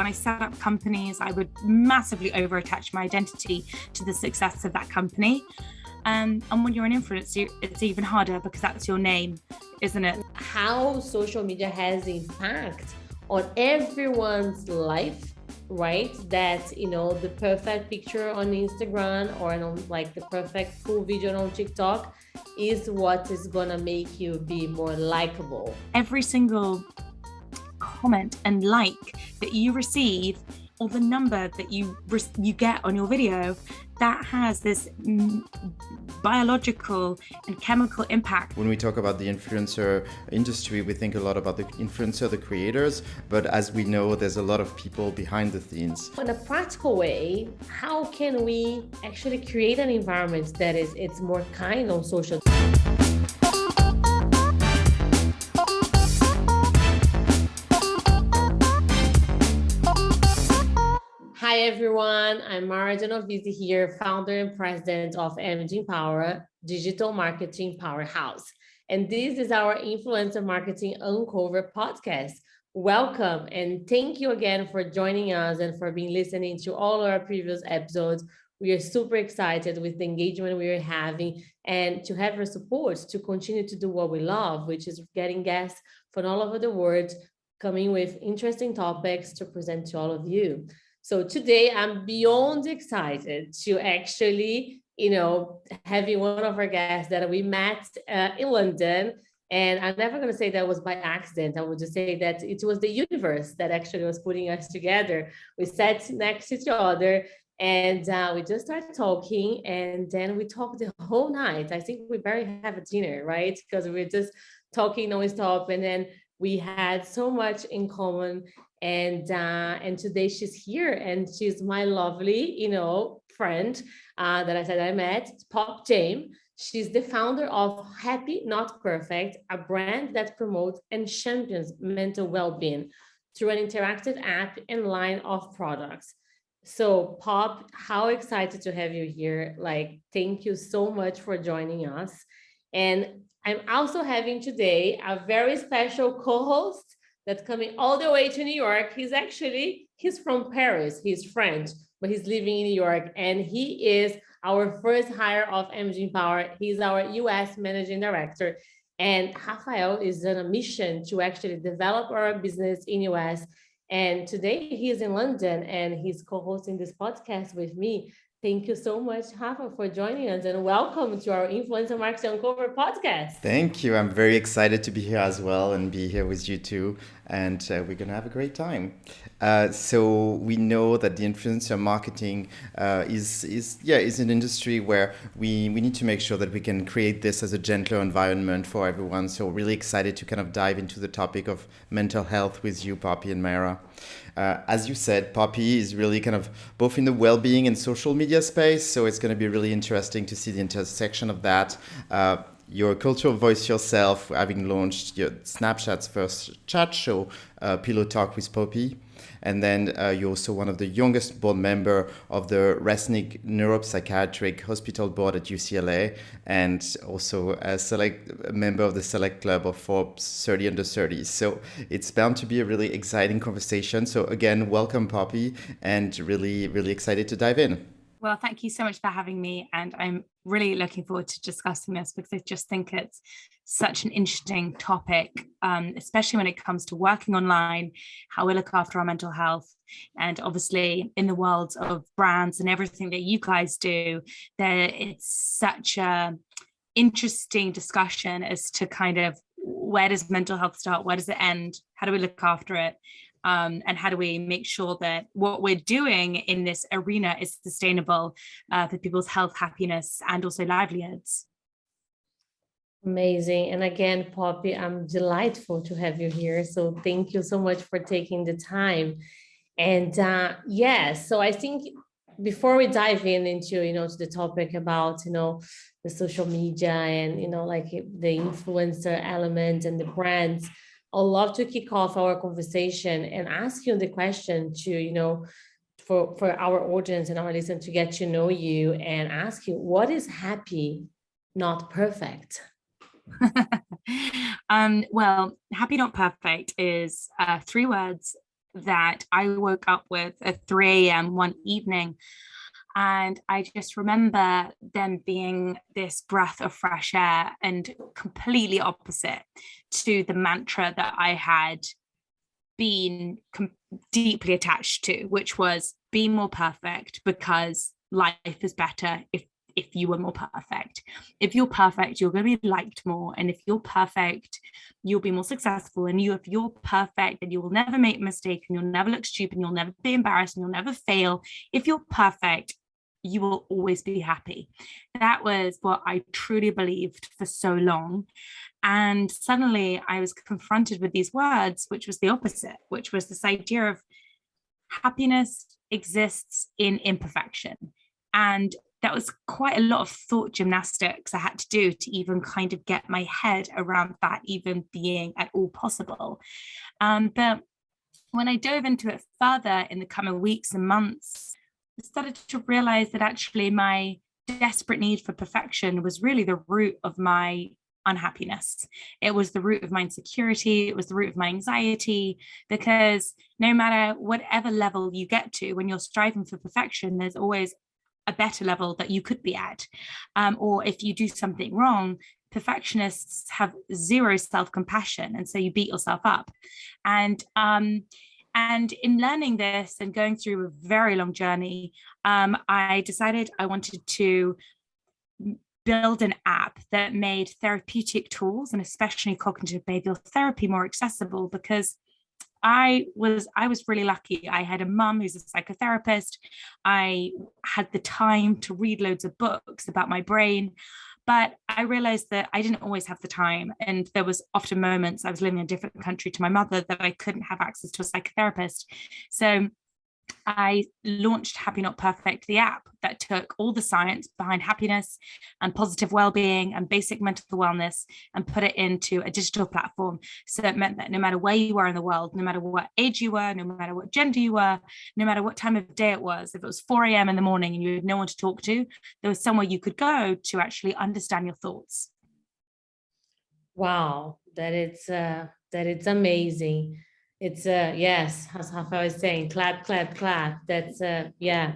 I set up companies, I would massively over-attach my identity to the success of that company. And when you're an influencer, it's even harder because that's your name, isn't it? How social media has impact on everyone's life, right? That, the perfect picture on Instagram or on like the perfect cool video on TikTok is what is gonna make you be more likable. Every single comment and like that you receive, or the number that you get on your video, that has this biological and chemical impact. When we talk about the influencer industry, we think a lot about the influencer, the creators, but as we know, there's a lot of people behind the scenes. In a practical way, how can we actually create an environment that it's more kind on social? Hi everyone, I'm Mara Genovese here, founder and president of MG Power, digital marketing powerhouse. And this is our Influencer Marketing Uncover podcast. Welcome and thank you again for joining us and for being listening to all our previous episodes. We are super excited with the engagement we are having and to have your support to continue to do what we love, which is getting guests from all over the world, coming with interesting topics to present to all of you. So today I'm beyond excited to actually, having one of our guests that we met in London. And I'm never going to say that was by accident. I would just say that it was the universe that actually was putting us together. We sat next to each other and we just started talking, and then we talked the whole night. I think we barely have a dinner, right? Because we were just talking nonstop, and then we had so much in common. And today she's here, and she's my lovely, friend that I said I met, Pop Jam. She's the founder of Happy Not Perfect, a brand that promotes and champions mental well-being through an interactive app and line of products. So Pop, how excited to have you here. Like, thank you so much for joining us. And I'm also having today a very special co-host that's coming all the way to New York. He's from Paris, he's French, but he's living in New York. And he is our first hire of MG Power. He's our US Managing Director. And Rafael is on a mission to actually develop our business in US. And today he is in London and he's co-hosting this podcast with me. Thank you so much, Rafa, for joining us, and welcome to our Influencer Marketing Uncover podcast. Thank you. I'm very excited to be here as well and be here with you too. And we're going to have a great time. So we know that the influencer marketing is an industry where we need to make sure that we can create this as a gentler environment for everyone. So really excited to kind of dive into the topic of mental health with you, Poppy and Mayra. As you said, Poppy is really kind of both in the well-being and social media space. So it's going to be really interesting to see the intersection of that. Your cultural voice yourself, having launched your Snapchat's first chat show, Pillow Talk with Poppy. And then you're also one of the youngest board member of the Resnick Neuropsychiatric Hospital Board at UCLA, and also a member of the Select Club of Forbes 30 Under 30. So it's bound to be a really exciting conversation. So again, welcome, Poppy, and really, really excited to dive in. Well, thank you so much for having me. And I'm really looking forward to discussing this because I just think it's such an interesting topic, especially when it comes to working online, how we look after our mental health. And obviously in the world of brands and everything that you guys do, it's such a interesting discussion as to kind of where does mental health start? Where does it end? How do we look after it? And how do we make sure that what we're doing in this arena is sustainable for people's health, happiness, and also livelihoods? Amazing. And again, Poppy, I'm delightful to have you here. So thank you so much for taking the time. And so I think before we dive into, to the topic about, the social media and, like the influencer element and the brands, I'd love to kick off our conversation and ask you the question to, for our audience and our listeners to get to know you and ask you, what is happy, not perfect? Well, happy not perfect is 3 words that I woke up with at 3 a.m. one evening. And I just remember them being this breath of fresh air and completely opposite to the mantra that I had been deeply attached to, which was be more perfect because life is better if you were more perfect. If you're perfect, you're going to be liked more. And if you're perfect, you'll be more successful. And if you're perfect, then you will never make a mistake and you'll never look stupid and you'll never be embarrassed and you'll never fail. If you're perfect, you will always be happy. That was what I truly believed for so long. And suddenly I was confronted with these words, which was the opposite, which was this idea of happiness exists in imperfection. And that was quite a lot of thought gymnastics I had to do to even kind of get my head around that even being at all possible. But when I dove into it further in the coming weeks and months, I started to realize that actually my desperate need for perfection was really the root of my unhappiness. It was the root of my insecurity. It was the root of my anxiety, because no matter whatever level you get to, when you're striving for perfection, there's always a better level that you could be at. Or if you do something wrong, perfectionists have zero self-compassion. And so you beat yourself up. And in learning this and going through a very long journey, I decided I wanted to build an app that made therapeutic tools and especially cognitive behavioral therapy more accessible, because I was really lucky. I had a mum who's a psychotherapist. I had the time to read loads of books about my brain, but I realized that I didn't always have the time. And there was often moments I was living in a different country to my mother that I couldn't have access to a psychotherapist. So I launched Happy Not Perfect, the app that took all the science behind happiness and positive well-being and basic mental wellness and put it into a digital platform. So it meant that no matter where you were in the world, no matter what age you were, no matter what gender you were, no matter what time of day it was, if it was 4 a.m. in the morning and you had no one to talk to, there was somewhere you could go to actually understand your thoughts. Wow, that it's amazing. It's yes, as Rafa was saying, clap, clap, clap. That's yeah,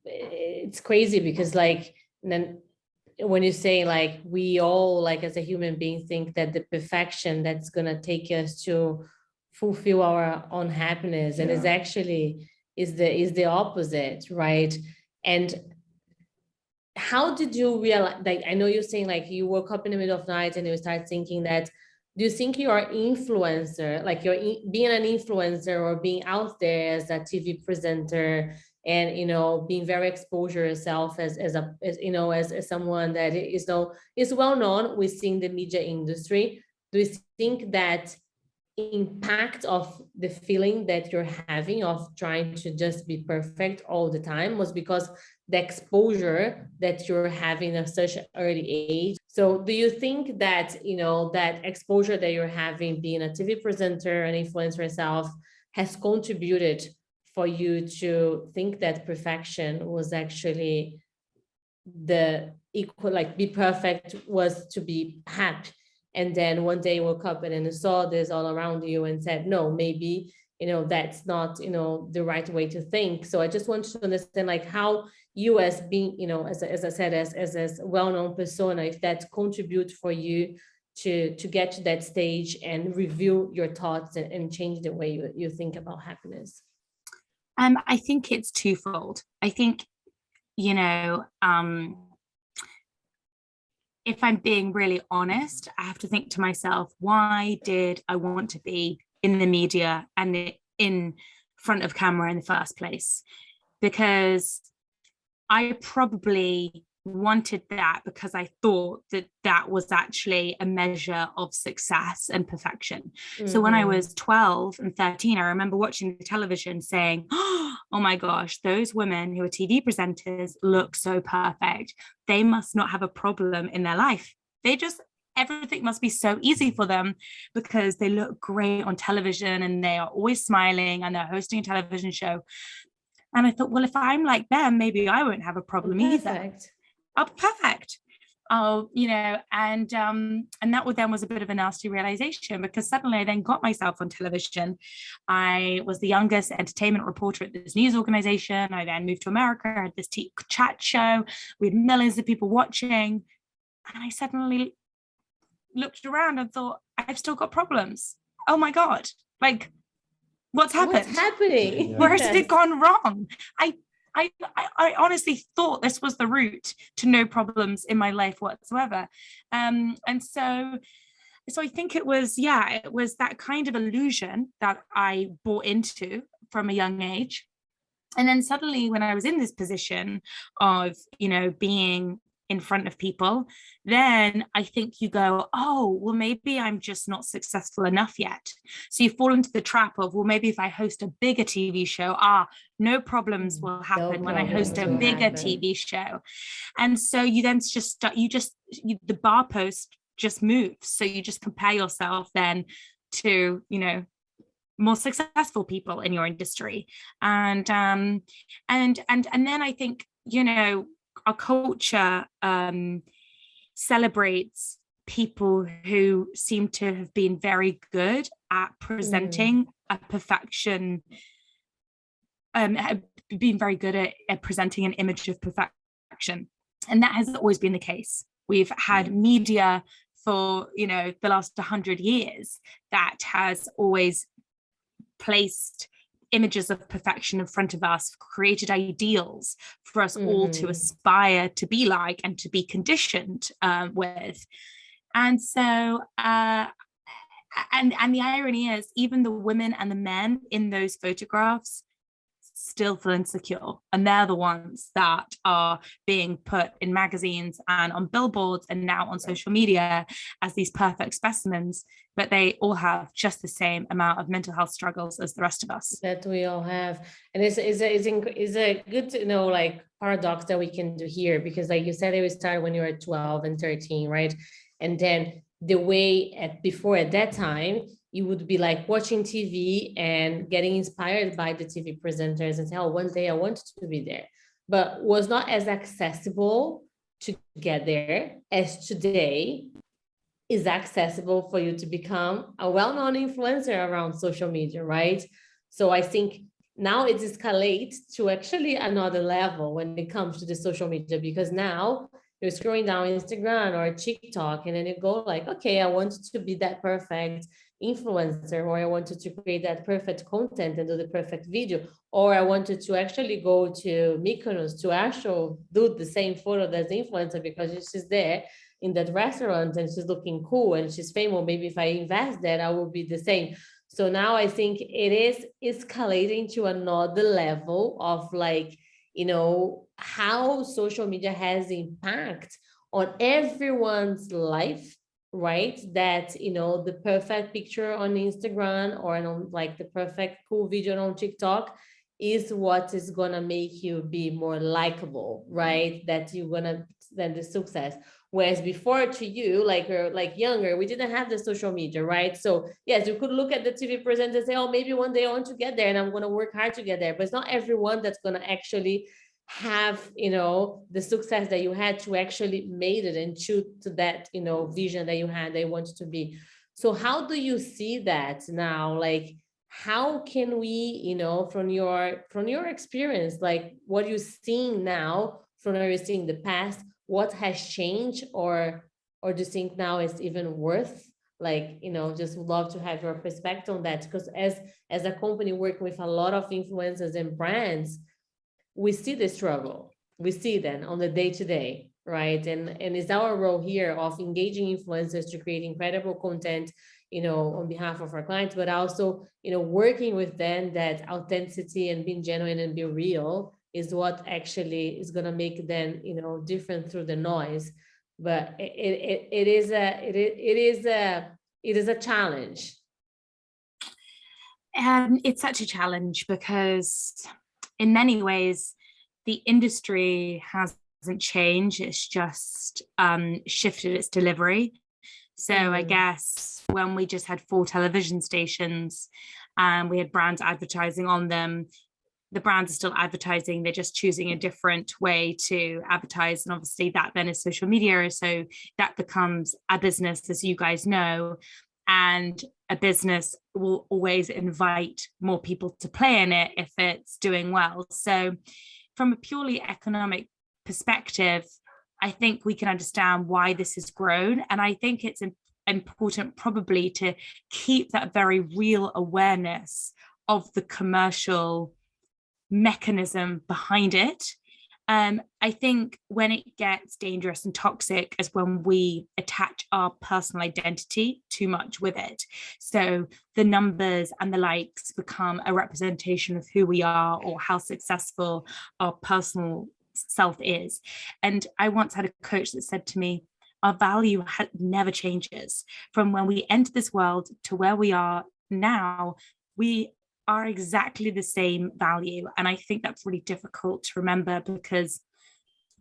it's crazy because like then when you say like we all like as a human being think that the perfection that's gonna take us to fulfill our own happiness, and is actually is the opposite, right? And how did you realize, like, I know you're saying like you woke up in the middle of the night and you start thinking that, do you think you're an influencer, like you're being an influencer or being out there as a TV presenter and, you know, being very exposure yourself as you know, as someone that is well known within the media industry? Do you think that impact of the feeling that you're having of trying to just be perfect all the time was because the exposure that you're having at such an early age? So do you think that, you know, that exposure that you're having being a TV presenter and influencer yourself has contributed for you to think that perfection was actually the equal, like be perfect was to be happy? And then one day woke up and then you saw this all around you and said, no, maybe, you know, that's not, you know, the right way to think. So I just want to understand like how you as being, you know, as I said, as a well-known persona, if that contributes for you to get to that stage and review your thoughts and change the way you think about happiness. I think it's twofold. I think, you know, if I'm being really honest, I have to think to myself, why did I want to be in the media and in front of camera in the first place? Because I probably wanted that because I thought that that was actually a measure of success and perfection. So when I was 12 and 13, I remember watching the television saying, oh my gosh, those women who are TV presenters look so perfect. They must not have a problem in their life. Everything must be so easy for them because they look great on television and they are always smiling and they're hosting a television show. And I thought, well, if I'm like them, maybe I won't have a problem either. I'll be perfect. oh, and that then was a bit of a nasty realization, because suddenly I then got myself on television. I was the youngest entertainment reporter at this news organization. I then moved to America, I had this chat show, we had millions of people watching, and I suddenly looked around and thought, I've still got problems. Oh my God, like, what's happened? What's happening? Where has it gone wrong? I honestly thought this was the route to no problems in my life whatsoever. And so I think it was that kind of illusion that I bought into from a young age. And then suddenly, when I was in this position of, being in front of people, then I think you go, oh, well, maybe I'm just not successful enough yet. So you fall into the trap of, well, maybe if I host a bigger TV show, no problems will happen when I host a bigger TV show. And so you then just the bar post just moves. So you just compare yourself then to, more successful people in your industry. And then I think, our culture celebrates people who seem to have been very good at presenting a perfection, have been very good at presenting an image of perfection. And that has always been the case. We've had media for, the last 100 years that has always placed images of perfection in front of us, created ideals for us all to aspire to be like and to be conditioned with. And so and the irony is, even the women and the men in those photographs still feel insecure, and they're the ones that are being put in magazines and on billboards and now on social media as these perfect specimens, but they all have just the same amount of mental health struggles as the rest of us. That we all have. And it's a good to know, like, paradox that we can do here, because like you said, it would start when you were 12 and 13, right? And then the way at that time, you would be like watching TV and getting inspired by the TV presenters and say, oh, one day I wanted to be there, but was not as accessible to get there as today is accessible for you to become a well-known influencer around social media, right? So I think now it escalates to actually another level when it comes to the social media, because now you're scrolling down Instagram or TikTok and then you go like, okay, I wanted to be that perfect influencer, or I wanted to create that perfect content and do the perfect video, or I wanted to actually go to Mykonos to actually do the same photo as the influencer because she's there in that restaurant and she's looking cool and she's famous. Maybe if I invest that, I will be the same. So now I think it is escalating to another level of like, how social media has impact on everyone's life, right? That, the perfect picture on Instagram or on like the perfect cool video on TikTok is what is gonna make you be more likable, right? That you're gonna then the success. Whereas before, to you, like younger, we didn't have the social media, right? So yes, you could look at the TV presenter and say, oh, maybe one day I want to get there and I'm gonna work hard to get there. But it's not everyone that's gonna actually have, the success that you had to actually made it and shoot to that, vision that you had, that you wanted to be. So how do you see that now? Like, how can we, from your experience, like what you're seeing now from what you're seeing in the past, what has changed, or do you think now is even worth, like, just would love to have your perspective on that, because as a company working with a lot of influencers and brands, we see the struggle, we see them on the day-to-day, right? And it's our role here of engaging influencers to create incredible content, on behalf of our clients, but also, working with them that authenticity and being genuine and be real is what actually is going to make them, different through the noise. But it is a challenge. It's such a challenge because in many ways, the industry hasn't changed. It's just shifted its delivery. So I guess when we just had 4 television stations and we had brands advertising on them, the brands are still advertising, they're just choosing a different way to advertise. And obviously that then is social media. So that becomes a business, as you guys know, and a business will always invite more people to play in it if it's doing well. So from a purely economic perspective, I think we can understand why this has grown. And I think it's important probably to keep that very real awareness of the commercial mechanism behind it. I think when it gets dangerous and toxic is when we attach our personal identity too much with it. So the numbers and the likes become a representation of who we are or how successful our personal self is. And I once had a coach that said to me, our value never changes. From when we enter this world to where we are now, we are exactly the same value. And I think that's really difficult to remember, because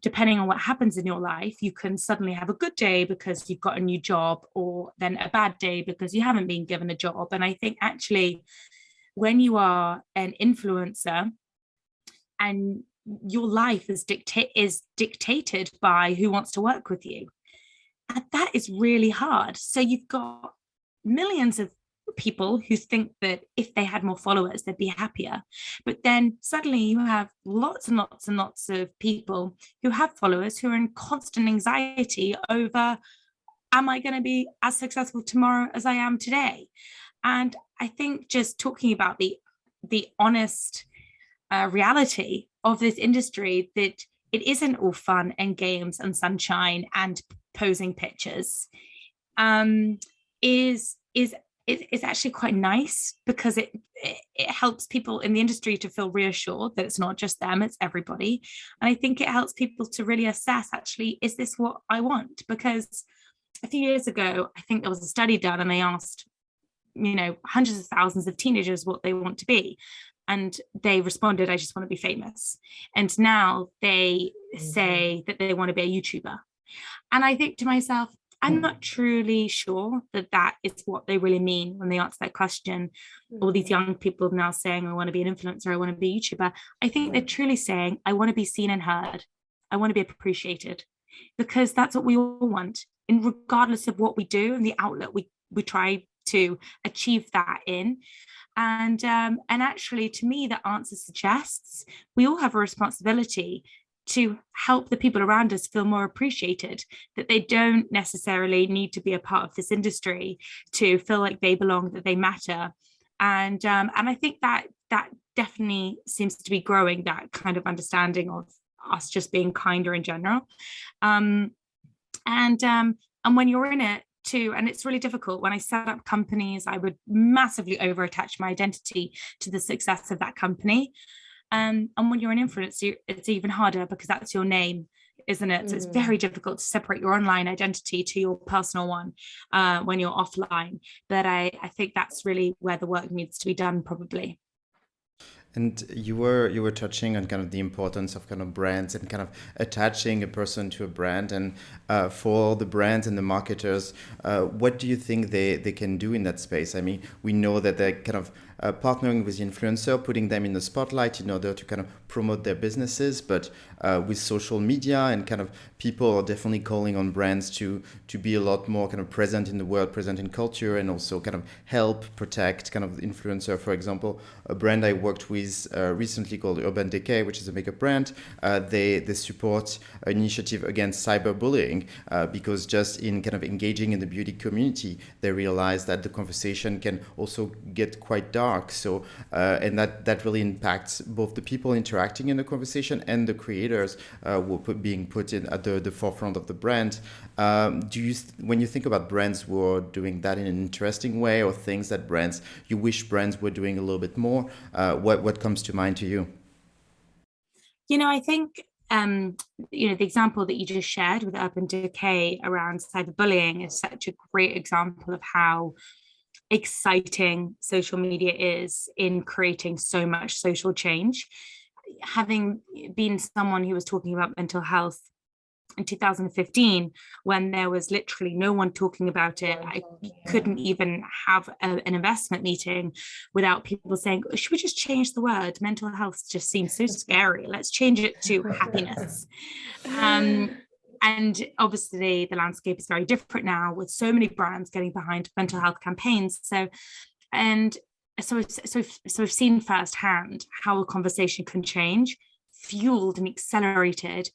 depending on what happens in your life, you can suddenly have a good day because you've got a new job, or then a bad day because you haven't been given a job. And I think actually when you are an influencer and your life is dictated by who wants to work with you, and that is really hard. So you've got millions of people who think that if they had more followers, they'd be happier. But then suddenly you have lots and lots and lots of people who have followers who are in constant anxiety over, am I going to be as successful tomorrow as I am today? And I think just talking about the honest reality of this industry, that it isn't all fun and games and sunshine and posing pictures, is actually quite nice, because it helps people in the industry to feel reassured that it's not just them, it's everybody. And I think it helps people to really assess, actually, is this what I want? Because a few years ago, I think there was a study done and they asked, hundreds of thousands of teenagers what they want to be. And they responded, I just want to be famous. And now they say that they want to be a YouTuber. And I think to myself, I'm not truly sure that that is what they really mean when they answer that question. All these young people now saying, I want to be an influencer, I want to be a YouTuber. I think they're truly saying, I want to be seen and heard. I want to be appreciated, because that's what we all want. And regardless of what we do and the outlet we try to achieve that in. And actually, to me, the answer suggests we all have a responsibility to help the people around us feel more appreciated, that they don't necessarily need to be a part of this industry to feel like they belong, that they matter. And I think that definitely seems to be growing, that kind of understanding of us just being kinder in general. And when you're in it too, and it's really difficult. When I set up companies, I would massively over attach my identity to the success of that company. And when you're an influencer, it's even harder, because that's your name, isn't it? So it's very difficult to separate your online identity to your personal one when you're offline. But I think that's really where the work needs to be done, probably. And you were touching on kind of the importance of kind of brands and kind of attaching a person to a brand. And for the brands and the marketers, what do you think they can do in that space? I mean, we know that they're kind of partnering with the influencer, putting them in the spotlight in order to kind of promote their businesses. But with social media and kind of people are definitely calling on brands to be a lot more kind of present in the world, present in culture, and also kind of help protect kind of the influencer. For example, a brand I worked with recently called Urban Decay, which is a makeup brand, they support an initiative against cyberbullying because just in kind of engaging in the beauty community, they realize that the conversation can also get quite dark. So and that really impacts both the people interacting in the conversation and the creators who are being put in at the forefront of the brand. When you think about brands who are doing that in an interesting way, or things that you wish brands were doing a little bit more, what comes to mind to you? I think the example that you just shared with Urban Decay around cyberbullying is such a great example of how exciting social media is in creating so much social change. Having been someone who was talking about mental health in 2015, when there was literally no one talking about it. I couldn't even have an investment meeting without people saying, should we just change the word? Mental health just seems so scary. Let's change it to happiness. And obviously the landscape is very different now, with so many brands getting behind mental health campaigns. So we've seen firsthand how a conversation can change, fueled and accelerated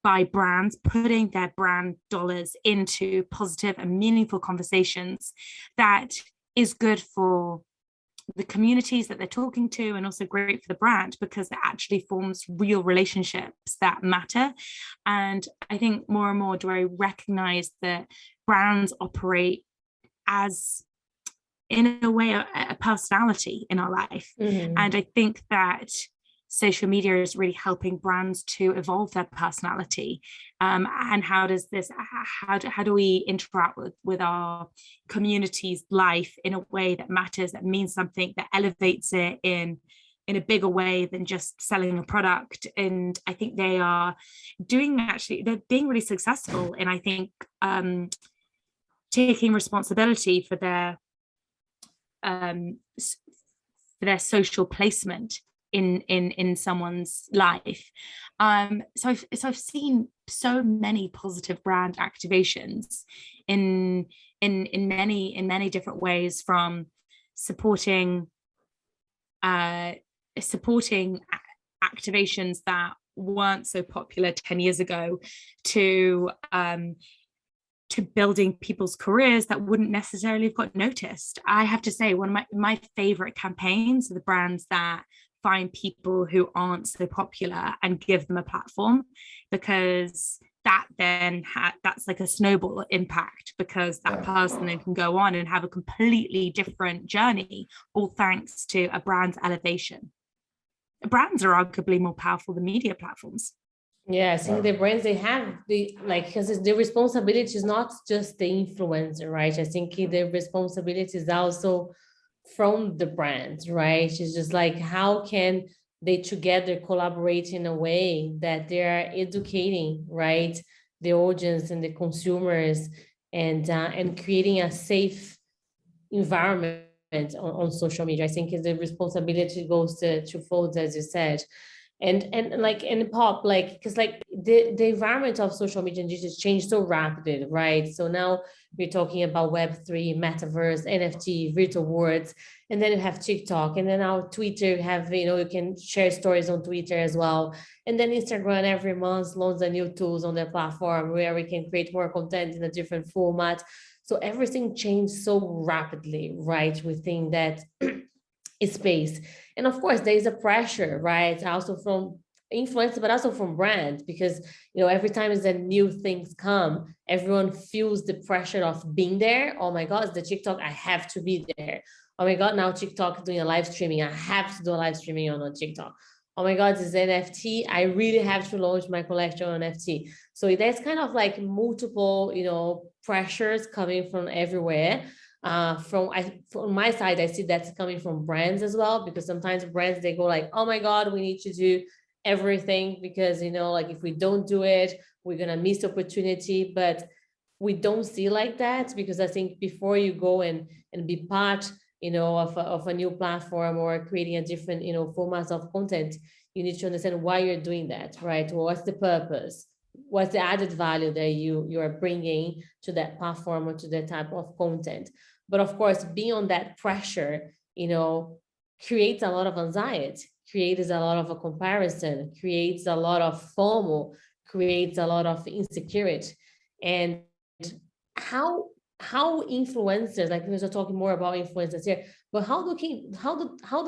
by brands putting their brand dollars into positive and meaningful conversations that is good for the communities that they're talking to, and also great for the brand, because it actually forms real relationships that matter. And I think more and more do I recognize that brands operate as, in a way, a personality in our life. And I think that social media is really helping brands to evolve their personality. And how does this, how do we interact with our community's life in a way that matters, that means something, that elevates it in a bigger way than just selling a product? And I think they are they're being really successful in, I think, taking responsibility for their social placement in someone's life. So I've seen so many positive brand activations in many different ways, from supporting activations that weren't so popular 10 years ago, to building people's careers that wouldn't necessarily have got noticed. I have to say, one of my favorite campaigns are the brands that find people who aren't so popular and give them a platform, because that then that's like a snowball impact, because that person then can go on and have a completely different journey, all thanks to a brand's elevation. Brands are arguably more powerful than media platforms. Yeah, I think the brands, they have because the responsibility is not just the influencer, right? I think the responsibility is also from the brands, right? It's just like, how can they together collaborate in a way that they are educating, right, the audience and the consumers, and creating a safe environment on social media. I think the responsibility goes to twofold, as you said. And pop, because the environment of social media and digital changed so rapidly, right? So now we're talking about Web3, metaverse, NFT, virtual worlds, and then you have TikTok, and then now Twitter, you can share stories on Twitter as well, and then Instagram every month launches new tools on their platform where we can create more content in a different format. So everything changed so rapidly, right, within that space. And of course, there is a pressure, right, also from influencers, but also from brands, because every time that new things come, everyone feels the pressure of being there. Oh my God, it's the TikTok, I have to be there. Oh my God, now TikTok is doing a live streaming, I have to do a live streaming on TikTok. Oh my God, this NFT, I really have to launch my collection on NFT. So there's kind of like multiple, pressures coming from everywhere. From my side, I see that's coming from brands as well, because sometimes brands, they go like, oh my God, we need to do everything, because if we don't do it, we're gonna miss opportunity. But we don't see like that, because I think before you go and be part of a new platform or creating a different formats of content, you need to understand why you're doing that, right? What's the purpose? What's the added value that you are bringing to that platform or to that type of content? But of course, being on that pressure, creates a lot of anxiety, creates a lot of a comparison, creates a lot of FOMO, creates a lot of insecurity. And how influencers, like we're talking more about influencers here, but how do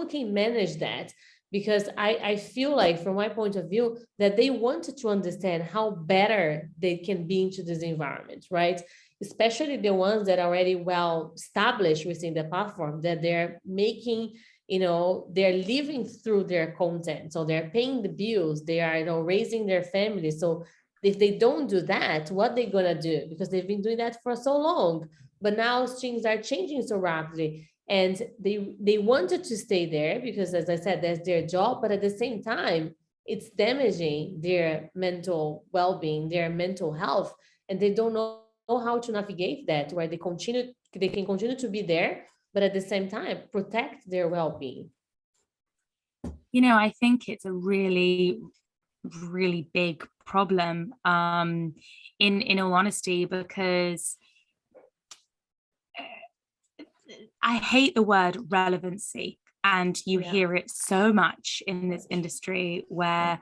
they manage that? Because I feel like, from my point of view, that they wanted to understand how better they can be into this environment, right? Especially the ones that are already well established within the platform, that they're making, they're living through their content. So they're paying the bills, they are, raising their family. So if they don't do that, what they're gonna do? Because they've been doing that for so long, but now things are changing so rapidly. And they wanted to stay there because, as I said, that's their job. But at the same time, it's damaging their mental well-being, their mental health, and they don't know how to navigate that, where they can continue to be there, but at the same time protect their well-being. I think it's a really, really big problem, in all honesty, because I hate the word relevancy. And you hear it so much in this industry, where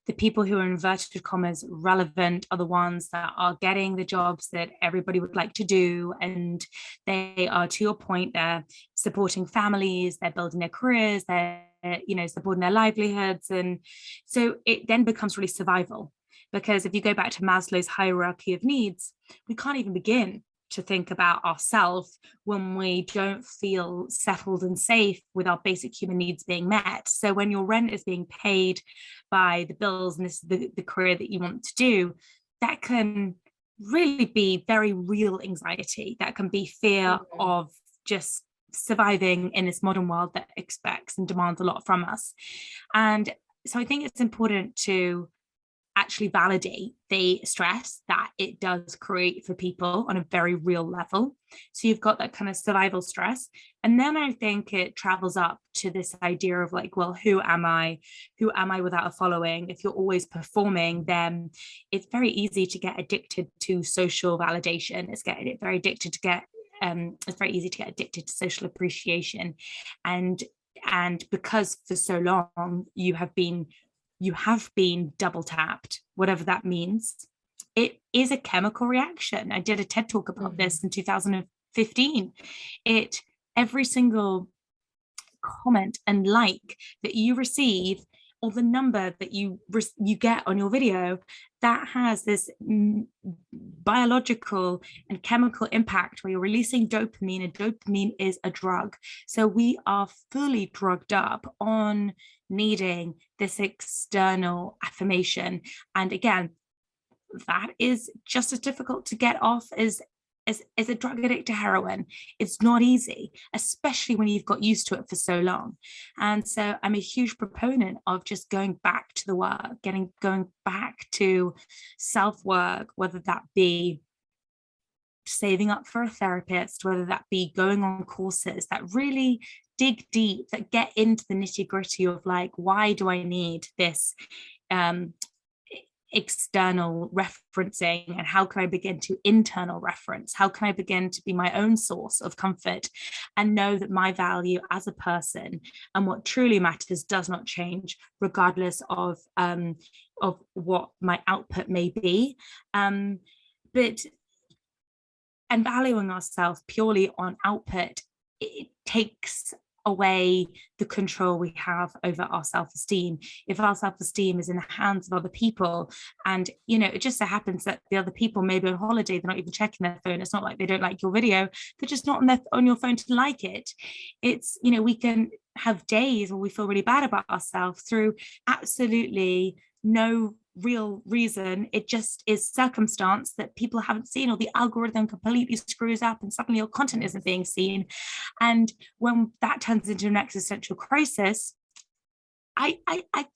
the people who are, in inverted commas, relevant are the ones that are getting the jobs that everybody would like to do. And they are, to your point, they're supporting families, they're building their careers, they're, supporting their livelihoods. And so it then becomes really survival. Because if you go back to Maslow's hierarchy of needs, we can't even begin to think about ourselves when we don't feel settled and safe with our basic human needs being met. So when your rent is being paid by the bills, and this is the career that you want to do, that can really be very real anxiety. That can be fear of just surviving in this modern world that expects and demands a lot from us. And so I think it's important to actually validate the stress that it does create for people on a very real level. So you've got that kind of survival stress. And then I think it travels up to this idea of like, well, who am I? Who am I without a following? If you're always performing, then it's very easy to get addicted to social validation. It's very addicted to get it's very easy to get addicted to social appreciation. And because for so long you have been double tapped, whatever that means. It is a chemical reaction. I did a TED talk about this in 2015. Every single comment and like that you receive, or the number that you get on your video, that has this biological and chemical impact where you're releasing dopamine, and dopamine is a drug. So we are fully drugged up on needing this external affirmation. And again, that is just as difficult to get off as a drug addict to heroin. It's not easy, especially when you've got used to it for so long. And so I'm a huge proponent of just going back to the work, going back to self-work, whether that be saving up for a therapist, whether that be going on courses that really dig deep, that get into the nitty-gritty of like, why do I need this external referencing, and how can I begin to internal reference? How can I begin to be my own source of comfort and know that my value as a person and what truly matters does not change regardless of what my output may be. But valuing ourselves purely on output, it takes away the control we have over our self-esteem. If our self-esteem is in the hands of other people, and it just so happens that the other people may be on holiday, they're not even checking their phone, it's not like they don't like your video, they're just not on your phone to like it. It's we can have days where we feel really bad about ourselves through absolutely no real reason. It just is circumstance that people haven't seen, or the algorithm completely screws up and suddenly your content isn't being seen. And when that turns into an existential crisis, I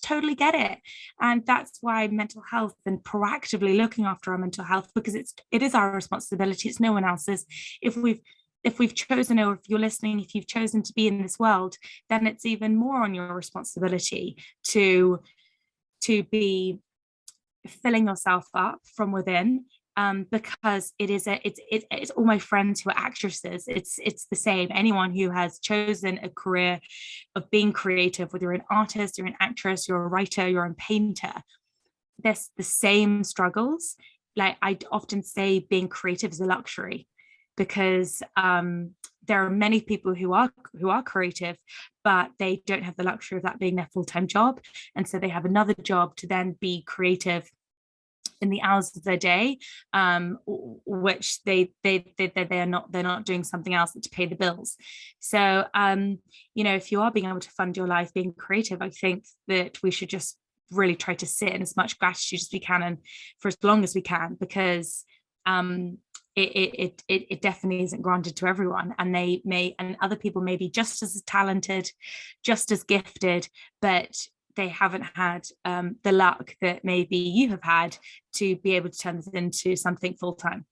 totally get it. And that's why mental health and proactively looking after our mental health, because it is our responsibility, it's no one else's. If we've chosen, or if you're listening, if you've chosen to be in this world, then it's even more on your responsibility to be filling yourself up from within, because it's all my friends who are actresses, it's the same. Anyone who has chosen a career of being creative, whether you're an artist, you're an actress, you're a writer, you're a painter, there's the same struggles. Like I often say, being creative is a luxury, because there are many people who are creative, but they don't have the luxury of that being their full-time job, and so they have another job to then be creative in the hours of their day, which they're not doing something else to pay the bills. So if you are being able to fund your life being creative, I think that we should just really try to sit in as much gratitude as we can, and for as long as we can, because it definitely isn't granted to everyone, and other people may be just as talented, just as gifted, but they haven't had the luck that maybe you have had to be able to turn this into something full-time.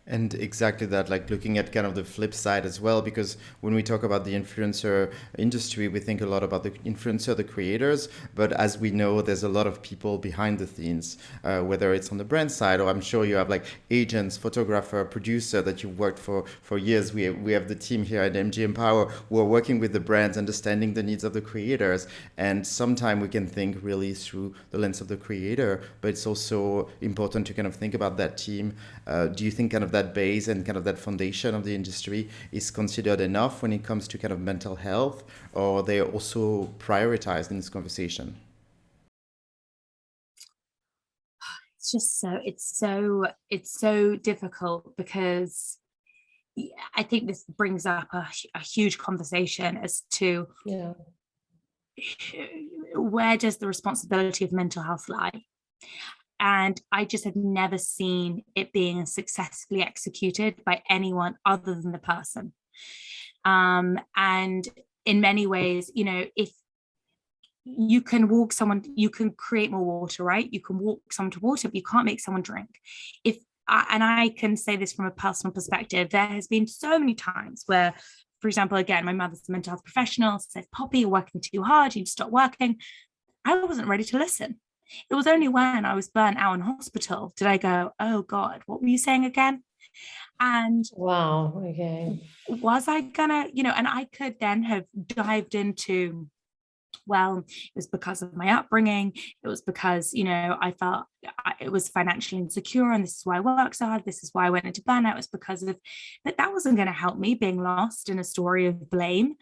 And exactly that, like looking at kind of the flip side as well, because when we talk about the influencer industry, we think a lot about the influencer, the creators, but as we know, there's a lot of people behind the scenes, whether it's on the brand side, or I'm sure you have like agents, photographer, producer that you've worked for years. We have the team here at MG Empower who are working with the brands, understanding the needs of the creators, and sometimes we can think really through the lens of the creator, but it's also important to kind of think about that team. Do you think kind of that base and kind of that foundation of the industry is considered enough when it comes to kind of mental health, or they are also prioritized in this conversation? It's so difficult, because I think this brings up a huge conversation as to where does the responsibility of mental health lie. And I just have never seen it being successfully executed by anyone other than the person. And in many ways, if you can walk someone, you can create more water, right? You can walk someone to water, but you can't make someone drink. And I can say this from a personal perspective, there has been so many times where, for example, again, my mother's a mental health professional, says, Poppy, you're working too hard, you need to stop working. I wasn't ready to listen. It was only when I was burnt out in hospital did I go, oh God, what were you saying again? And wow, okay. Was I gonna, and I could then have dived into, well, it was because of my upbringing. It was because, I felt it was financially insecure, and this is why I worked so hard. This is why I went into burnout. It was because of, but that wasn't going to help me being lost in a story of blame.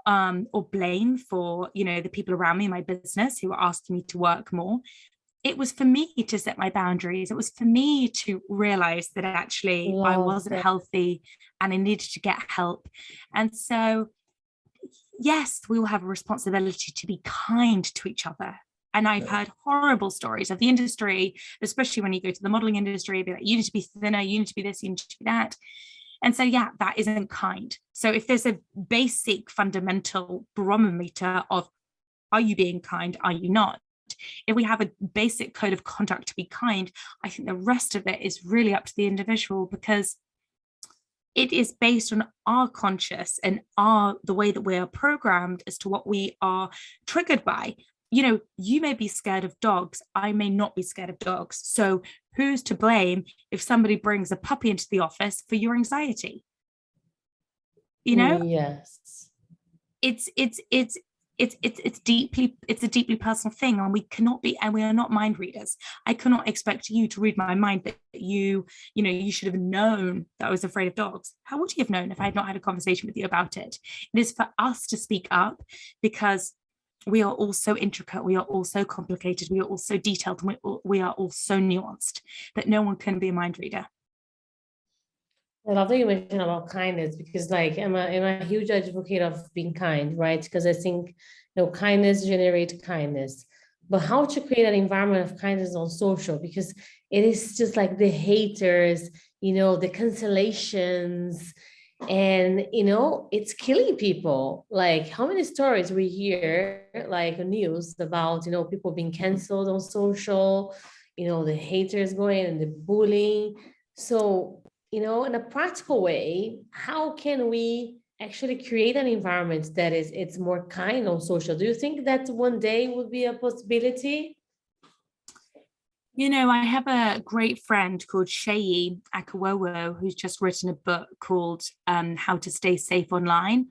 Or blame for, the people around me in my business who were asking me to work more. It was for me to set my boundaries. It was for me to realize that actually I wasn't healthy and I needed to get help. And so, yes, we will have a responsibility to be kind to each other. And I've heard horrible stories of the industry, especially when you go to the modeling industry, be like, you need to be thinner, you need to be this, you need to be that. And so, yeah, that isn't kind. So if there's a basic fundamental barometer of, are you being kind? Are you not? If we have a basic code of conduct to be kind, I think the rest of it is really up to the individual, because it is based on our conscious and the way that we are programmed as to what we are triggered by. You may be scared of dogs. I may not be scared of dogs. So who's to blame if somebody brings a puppy into the office for your anxiety? Yes. It's a deeply personal thing, and we are not mind readers. I cannot expect you to read my mind that you should have known that I was afraid of dogs. How would you have known if I had not had a conversation with you about it? It is for us to speak up, because we are all so intricate, we are all so complicated, we are all so detailed, and we are all so nuanced that no one can be a mind reader. I love that you mentioned about kindness, because like I'm a huge advocate of being kind, right? Because I think kindness generates kindness. But how to create an environment of kindness on social? Because it is just like the haters, the cancellations, and it's killing people. Like, how many stories we hear, like news about people being canceled on social, the haters going and the bullying. So in a practical way, how can we actually create an environment that it's more kind on social? Do you think that one day would be a possibility? I have a great friend called Sheyi Akawowo, who's just written a book called How to Stay Safe Online.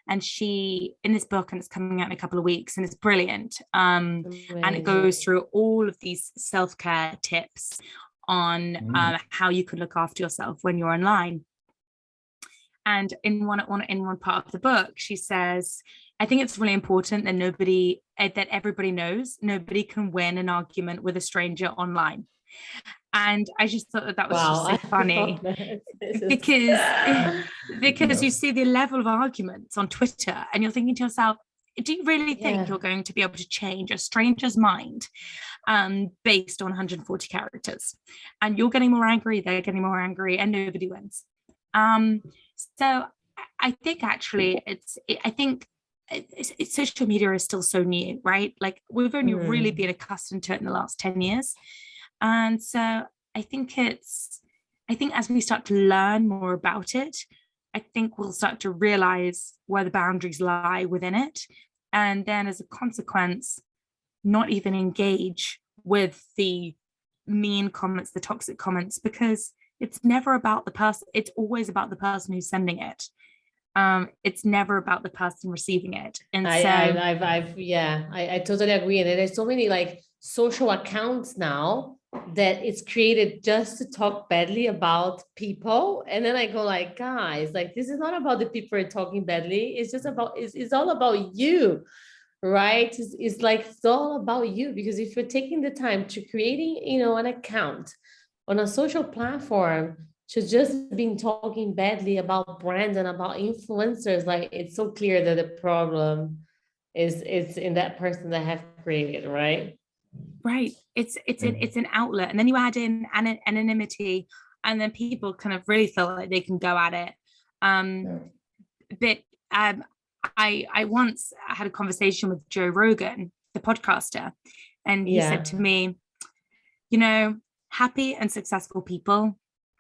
And she, in this book, and it's coming out in a couple of weeks, and it's brilliant. And it goes through all of these self-care tips on how you can look after yourself when you're online. And in one part of the book, she says, I think it's really important that everybody knows nobody can win an argument with a stranger online. And I just thought that was just so funny, because you see the level of arguments on Twitter, and you're thinking to yourself, do you really think you're going to be able to change a stranger's mind based on 140 characters? And you're getting more angry, they're getting more angry, and nobody wins. So I think actually I think social media is still so new, right? Like we've only really been accustomed to it in the last 10 years. And so I think as we start to learn more about it, I think we'll start to realize where the boundaries lie within it. And then as a consequence, not even engage with the mean comments, the toxic comments, because it's never about the person. It's always about the person who's sending it. It's never about the person receiving it. And I totally agree. And there's so many like social accounts now that it's created just to talk badly about people. And then I go like, guys, like, this is not about the people who are talking badly. It's just about, it's all about you, right? It's like, it's all about you, because if you're taking the time to creating, an account on a social platform to just been talking badly about brands and about influencers, like, it's so clear that the problem is in that person that have created, right? Right. It's an outlet, and then you add in anonymity, and then people kind of really feel like they can go at it. But I once had a conversation with Joe Rogan, the podcaster, and he said to me, happy and successful people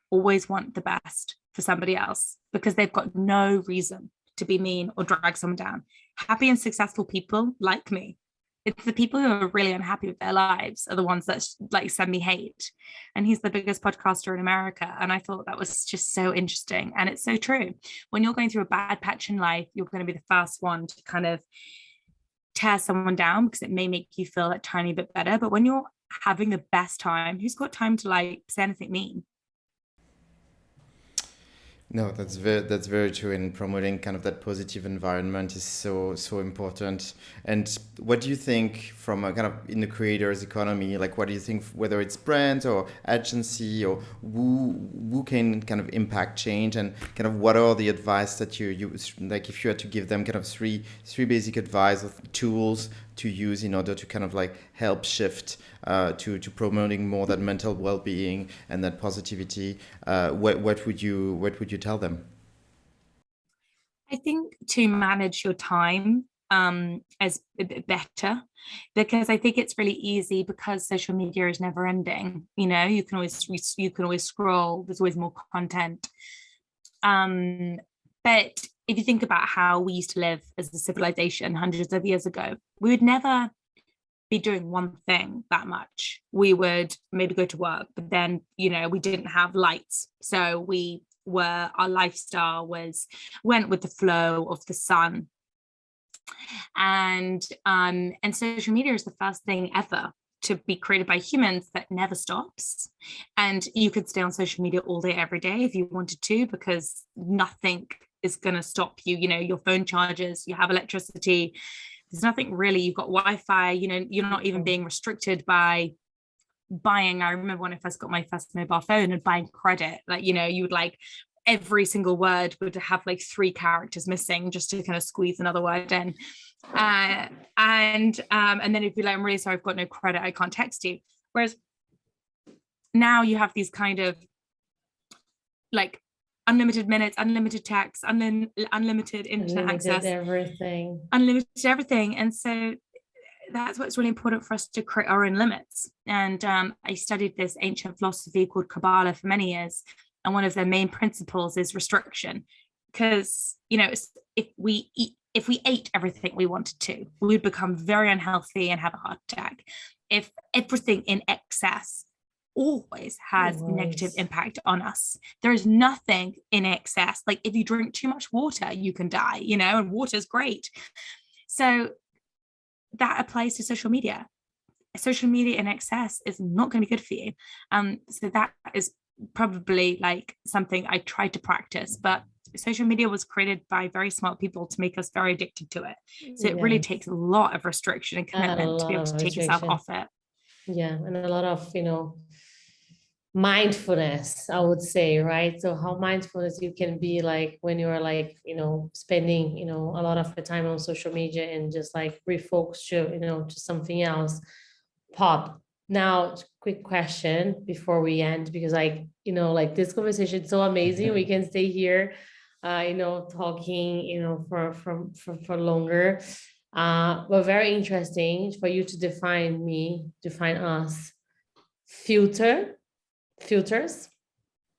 always want the best for somebody else because they've got no reason to be mean or drag someone down. Happy and successful people like me, it's the people who are really unhappy with their lives are the ones that like send me hate. And he's the biggest podcaster in America. And I thought that was just so interesting. And it's so true. When you're going through a bad patch in life, you're going to be the first one to kind of tear someone down because it may make you feel a tiny bit better. But when you're having the best time, who's got time to like say anything mean? No, that's very true. And promoting kind of that positive environment is so important. And what do you think from a kind of in the creators economy? Like, what do you think, whether it's brands or agency or who can kind of impact change, and kind of what are the advice that you like, if you had to give them kind of three basic advice of tools to use in order to kind of like help shift to promoting more that mental well-being and that positivity, what would you tell them? I think to manage your time as a bit better, because I think it's really easy because social media is never ending. You can always scroll. There's always more content. But if you think about how we used to live as a civilization hundreds of years ago, we would never be doing one thing that much. We would maybe go to work, but then, we didn't have lights. So our lifestyle went with the flow of the sun. And social media is the first thing ever to be created by humans that never stops. And you could stay on social media all day, every day if you wanted to, because nothing is going to stop you. Your phone charges, you have electricity. There's nothing really. You've got Wi-Fi, you're not even being restricted by buying. I remember when I first got my first mobile phone and buying credit, like, you would like every single word would have like 3 characters missing just to kind of squeeze another word in. And then it'd be like, I'm really sorry, I've got no credit, I can't text you. Whereas now you have these kind of like unlimited minutes, unlimited text, unlimited internet access, unlimited everything. And so that's what's really important for us to create our own limits. And I studied this ancient philosophy called Kabbalah for many years. And one of their main principles is restriction. Because, if we ate everything we wanted to, we would become very unhealthy and have a heart attack. If everything in excess always has negative impact on us. There is nothing in excess. Like if you drink too much water, you can die, and water is great. So that applies to social media. Social media in excess is not going to be good for you. So that is probably like something I try to practice, but social media was created by very smart people to make us very addicted to it. So it really takes a lot of restriction and commitment to be able to take yourself off it. Yeah, and a lot of, mindfulness, I would say, right? So how mindfulness you can be like when you're like, spending, a lot of the time on social media and just like refocus to something else. Pop. Now, quick question before we end, because like, like this conversation is so amazing. We can stay here talking, for longer. But very interesting for you to define us. Filters,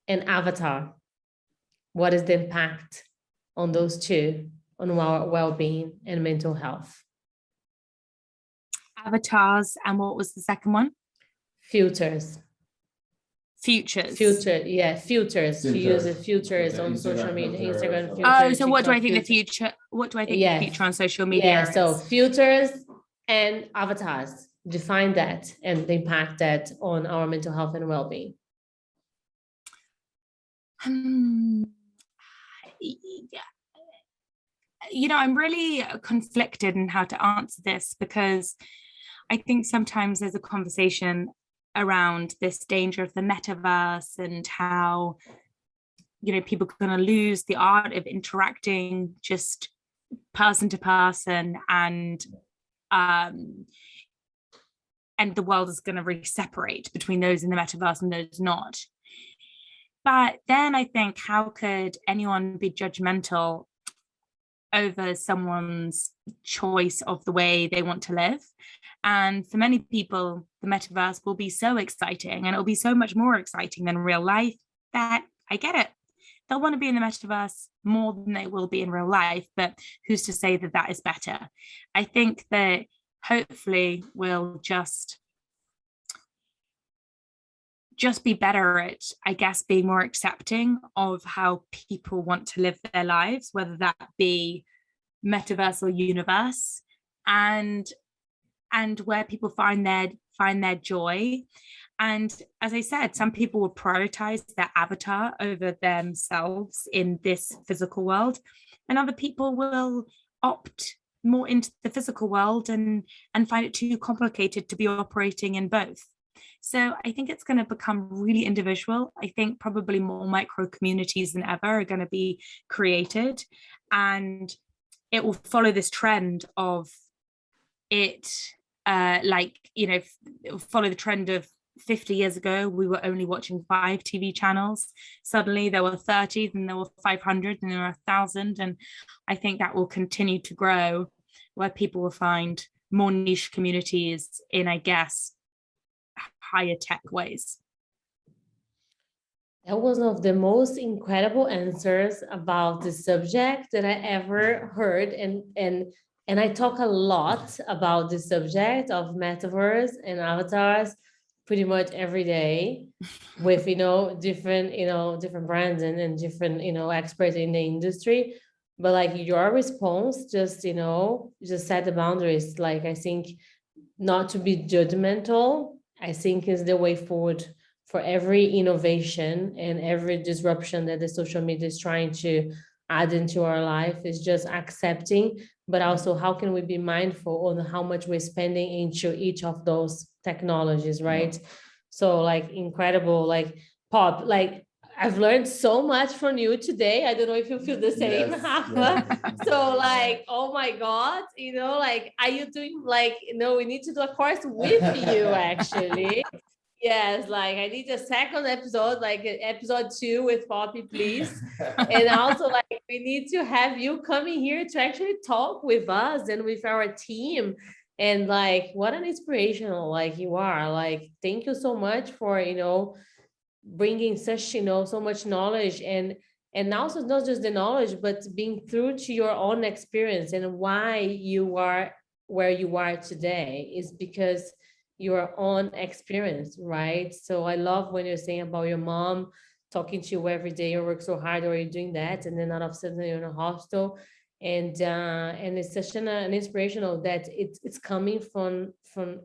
and avatar. What is the impact on those two on our well-being and mental health? Avatars, and what was the second one? Filters. Filters. Filters. To use the filters on social media, Instagram filters. Oh, so what do I TikTok think the filters. future? What do I think the future on social media Yeah, so is? filters and avatars. Define that and the impact that on our mental health and well-being. I'm really conflicted in how to answer this, because I think sometimes there's a conversation around this danger of the metaverse and how, people are going to lose the art of interacting just person to person, and the world is going to really separate between those in the metaverse and those not. But then I think, how could anyone be judgmental over someone's choice of the way they want to live? And for many people, the metaverse will be so exciting, and it'll be so much more exciting than real life, that I get it. They'll want to be in the metaverse more than they will be in real life, but who's to say that that is better? I think that hopefully we'll just be better at, I guess, being more accepting of how people want to live their lives, whether that be metaverse or universe, and where people find their joy. And as I said, some people will prioritize their avatar over themselves in this physical world, and other people will opt more into the physical world and find it too complicated to be operating in both. So I think it's going to become really individual. I think probably more micro communities than ever are going to be created, and it will follow this trend of it, follow the trend of 50 years ago, we were only watching 5 TV channels. Suddenly there were 30, then there were 500, and there were 1,000. And I think that will continue to grow, where people will find more niche communities in, I guess, higher tech ways. That was one of the most incredible answers about the subject that I ever heard. And I talk a lot about the subject of metaverse and avatars pretty much every day with, different brands and different, experts in the industry. But like your response, just set the boundaries. Like, I think not to be judgmental, I think is the way forward for every innovation and every disruption that the social media is trying to add into our life, is just accepting, but also how can we be mindful on how much we're spending into each of those technologies, right? So like incredible, like Pop, like I've learned so much from you today. I don't know if you feel the same, Yes, Rafa. So like, oh my God, like, are you doing like, we need to do a course with you actually. Yes, like I need a second episode, like episode 2 with Poppy, please. And also like we need to have you coming here to actually talk with us and with our team. And like, what an inspirational like you are. Like, thank you so much for, bringing such, so much knowledge, and also not just the knowledge, but being true to your own experience and why you are where you are today is because your own experience, right? So I love when you're saying about your mom talking to you every day, you work so hard, or you're doing that, and then all of a sudden you're in a hospital, and it's such an inspirational that it's coming from from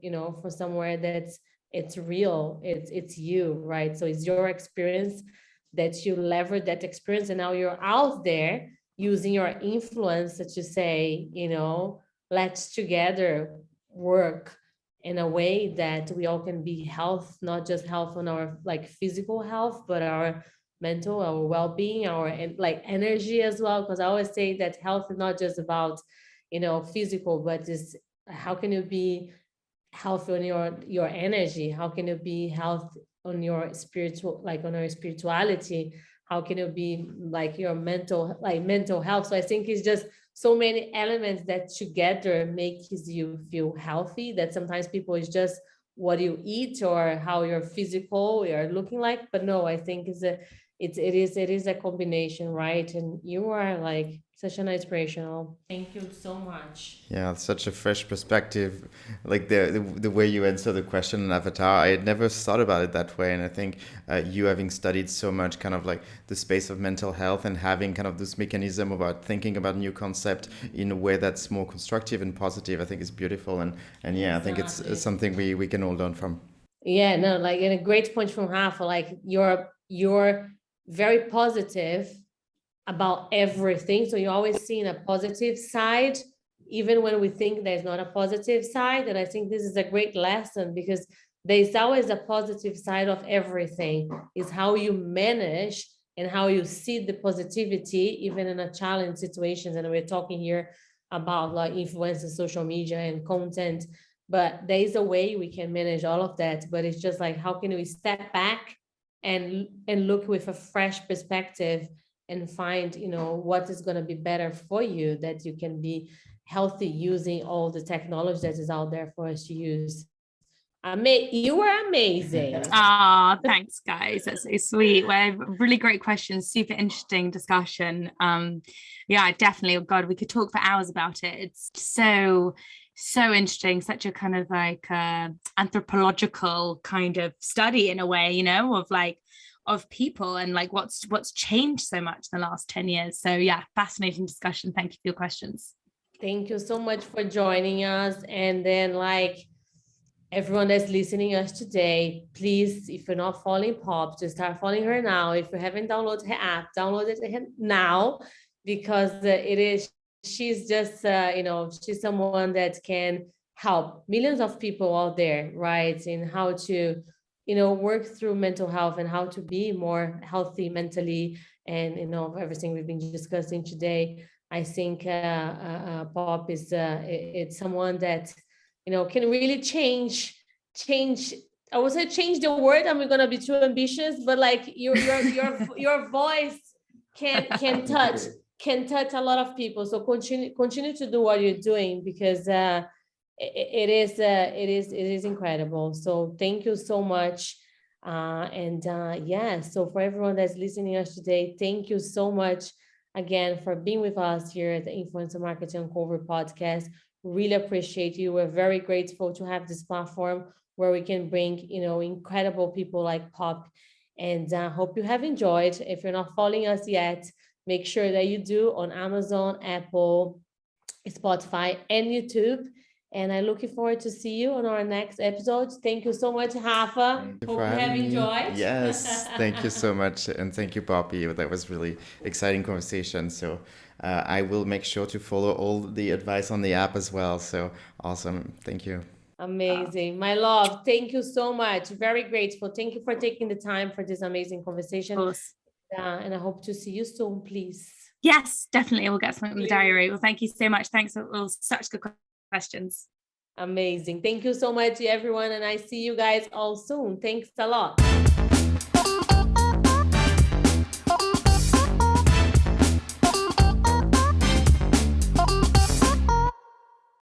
somewhere that's it's real, it's you, right? So it's your experience that you leverage that experience, and now you're out there using your influence to say, let's together work in a way that we all can be health, not just health on our like physical health, but our mental, our well-being, our like energy as well. Because I always say that health is not just about, physical, but is how can you be healthy on your energy? How can you be health on your spiritual, like on your spirituality? how can it be like your mental health. So I think it's just so many elements that together makes you feel healthy, that sometimes people is just what you eat or how your physical you're looking like. But no, I think it is a combination, right? And you are like such an inspirational. Thank you so much. Yeah, such a fresh perspective, like the way you answer the question in Avatar. I had never thought about it that way, and I think you having studied so much, kind of like the space of mental health, and having kind of this mechanism about thinking about new concept in a way that's more constructive and positive, I think is beautiful, and yeah, I think it's something we can all learn from. Yeah, no, like, and a great point from Rafa, like you're very positive about everything. So you're always seeing a positive side, even when we think there's not a positive side. And I think this is a great lesson, because there's always a positive side of everything. Is how you manage and how you see the positivity, even in a challenge situations. And we're talking here about like influencers, social media and content, but there is a way we can manage all of that. But it's just like, how can we step back and look with a fresh perspective and find, what is going to be better for you, that you can be healthy using all the technology that is out there for us to use. You were amazing. Thanks, guys. That's so sweet. Well, really great questions. Super interesting discussion. Yeah, definitely. Oh God, we could talk for hours about it. It's so interesting. Such a kind of like anthropological kind of study in a way, of people and like what's changed so much in the last 10 years. So yeah, fascinating discussion. Thank you for your questions. Thank you so much for joining us. And then like everyone that's listening us today, please, if you're not following Pop, just start following her now. If you haven't downloaded her app, download it now, because she's just, she's someone that can help millions of people out there, right? In how to, work through mental health and how to be more healthy mentally, and, everything we've been discussing today. I think Pop is it's someone that, can really change. I would say change the word. I'm gonna be too ambitious, but like your voice can touch a lot of people. So continue to do what you're doing, because it is incredible. So thank you so much. So for everyone that's listening to us today, thank you so much again for being with us here at the Influencer Marketing Uncovered podcast. Really appreciate you. We're very grateful to have this platform where we can bring, incredible people like Pop. And hope you have enjoyed. If you're not following us yet, make sure that you do on Amazon, Apple, Spotify, and YouTube. And I'm looking forward to see you on our next episode. Thank you so much, Rafa. Hope you have enjoyed. Yes, thank you so much. And thank you, Poppy. That was really exciting conversation. So I will make sure to follow all the advice on the app as well. So awesome. Thank you. Amazing. My love, thank you so much. Very grateful. Thank you for taking the time for this amazing conversation. Of course. And I hope to see you soon, please. Yes, definitely. We'll get something in the diary. Well, thank you so much. Thanks for all such good questions. Amazing. Thank you so much, everyone. And I see you guys all soon. Thanks a lot.